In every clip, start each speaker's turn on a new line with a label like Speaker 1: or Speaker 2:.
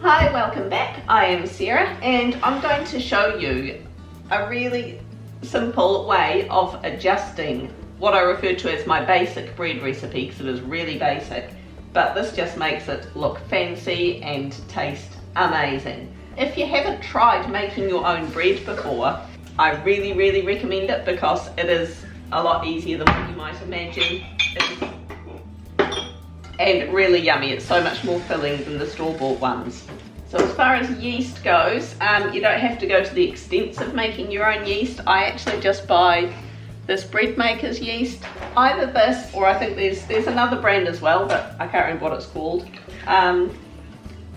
Speaker 1: Hi, welcome back. I am Sarah and I'm going to show you a really simple way of adjusting what I refer to as my basic bread recipe, because it is really basic, but this just makes it look fancy and taste amazing. If you haven't tried making your own bread before, I really recommend it because it is a lot easier than what you might imagine. And really yummy. It's so much more filling than the store-bought ones. So as far as yeast goes, you don't have to go to the extents of making your own yeast. I actually just buy this Breadmakers Yeast. Either this, or I think there's another brand as well, but I can't remember what it's called.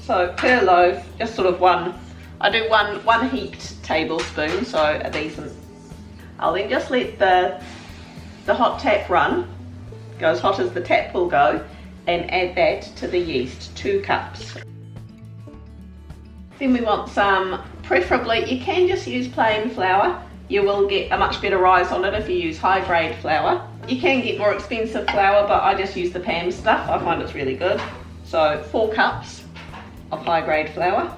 Speaker 1: So per loaf, just sort of I do one heaped tablespoon, so a decent. I'll then just let the hot tap run, go as hot as the tap will go, and add that to the yeast, 2 cups. Then we want some, preferably, you can just use plain flour. You will get a much better rise on it if you use high grade flour. You can get more expensive flour, but I just use the Pam stuff. I find it's really good. So 4 cups of high grade flour.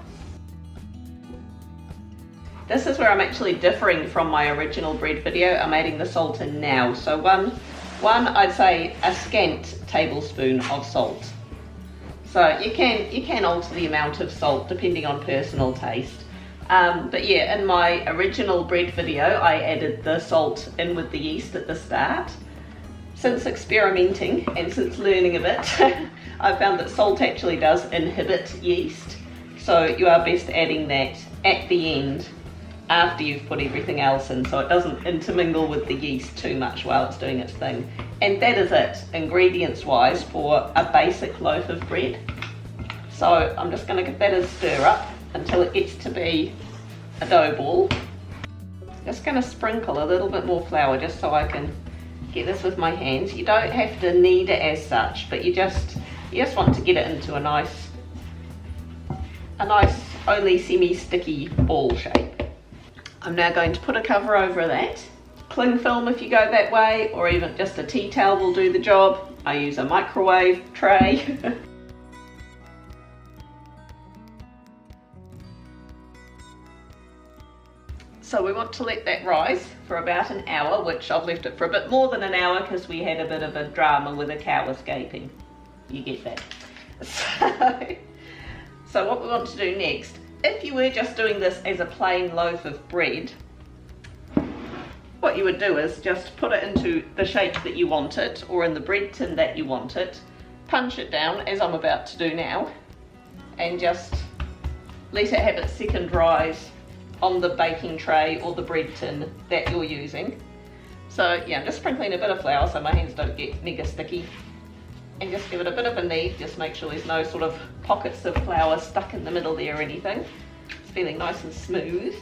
Speaker 1: This is where I'm actually differing from my original bread video. I'm adding the salt in now. So one I'd say a scant tablespoon of salt. So you can alter the amount of salt depending on personal taste. But yeah, in my original bread video, I added the salt in with the yeast at the start. Since experimenting and since learning a bit, I found that salt actually does inhibit yeast. So you are best adding that at the end after you've put everything else in, so it doesn't intermingle with the yeast too much while it's doing its thing. And that is it, ingredients wise, for a basic loaf of bread. So I'm just going to give that a stir up until it gets to be a dough ball. Just going to sprinkle a little bit more flour just so I can get this with my hands. You don't have to knead it as such, but you just want to get it into a nice only semi-sticky ball shape. I'm now going to put a cover over that. Cling film if you go that way, or even just a tea towel will do the job. I use a microwave tray. So we want to let that rise for about an hour, which I've left it for a bit more than an hour because we had a bit of a drama with a cow escaping. You get that. So what we want to do next, if you were just doing this as a plain loaf of bread, what you would do is just put it into the shape that you want it, or in the bread tin that you want it, punch it down as I'm about to do now, and just let it have its second rise on the baking tray or the bread tin that you're using. So yeah, I'm just sprinkling a bit of flour so my hands don't get mega sticky, and just give it a bit of a knead. Just make sure there's no sort of pockets of flour stuck in the middle there or anything. It's feeling nice and smooth.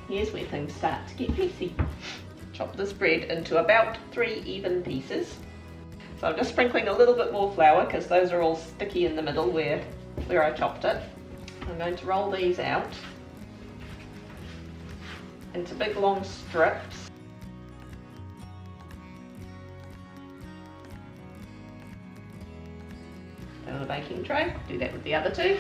Speaker 1: Here's where things start to get messy. Chop this bread into about 3 even pieces. So I'm just sprinkling a little bit more flour because those are all sticky in the middle where I chopped it. I'm going to roll these out into big long strips. On a baking tray, do that with the other 2.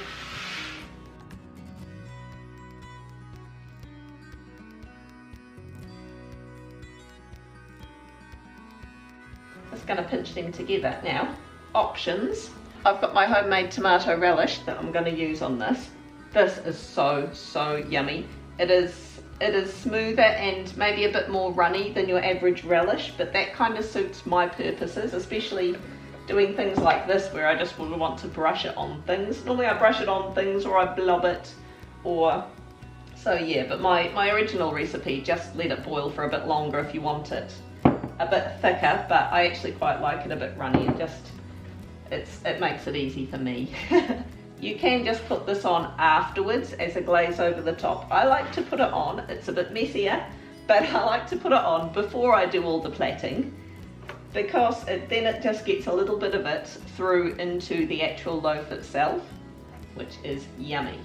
Speaker 1: Just going to pinch them together now. Options. I've got my homemade tomato relish that I'm going to use on this. This is so yummy. It is smoother and maybe a bit more runny than your average relish, but that kind of suits my purposes, especially doing things like this where I just want to brush it on things. Normally I brush it on things or I blob it, or so yeah, but my original recipe, just let it boil for a bit longer if you want it a bit thicker, but I actually quite like it a bit runny. It makes it easy for me. You can just put this on afterwards as a glaze over the top. I like to put it on, it's a bit messier, but I like to put it on before I do all the platting, because then it just gets a little bit of it through into the actual loaf itself, which is yummy.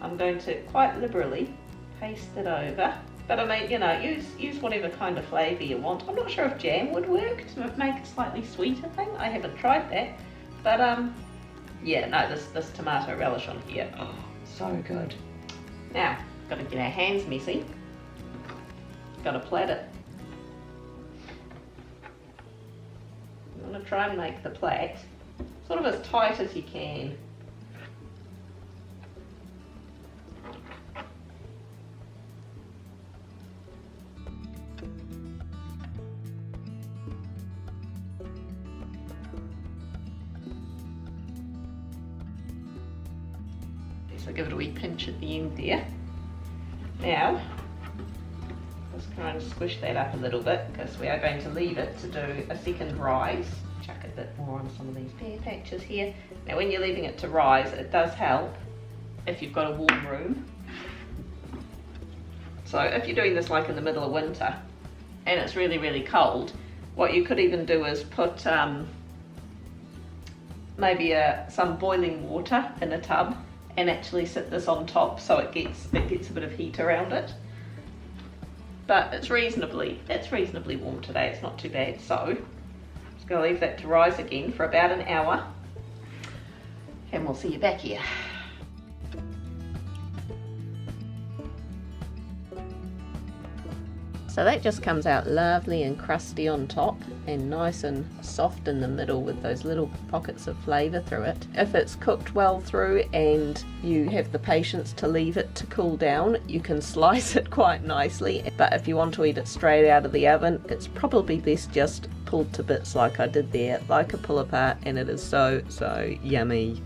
Speaker 1: I'm going to quite liberally paste it over, but I mean, you know, use whatever kind of flavour you want. I'm not sure if jam would work to make it slightly sweeter thing. I haven't tried that, but Yeah, no, this tomato relish on here, oh, so good. Now, got to get our hands messy. Got to plait it. I'm going to try and make the plat sort of as tight as you can. So give it a wee pinch at the end there. Now, just kind of squish that up a little bit because we are going to leave it to do a second rise. Chuck a bit more on some of these bare patches here. Now when you're leaving it to rise, it does help if you've got a warm room. So if you're doing this like in the middle of winter and it's really, really cold, what you could even do is put maybe some boiling water in a tub and actually sit this on top so it gets a bit of heat around it. But it's reasonably warm today, it's not too bad. So just gonna leave that to rise again for about an hour and we'll see you back here. So that just comes out lovely and crusty on top and nice and soft in the middle with those little pockets of flavour through it. If it's cooked well through and you have the patience to leave it to cool down, you can slice it quite nicely. But if you want to eat it straight out of the oven, it's probably best just pulled to bits like I did there, like a pull apart, and it is so, so yummy.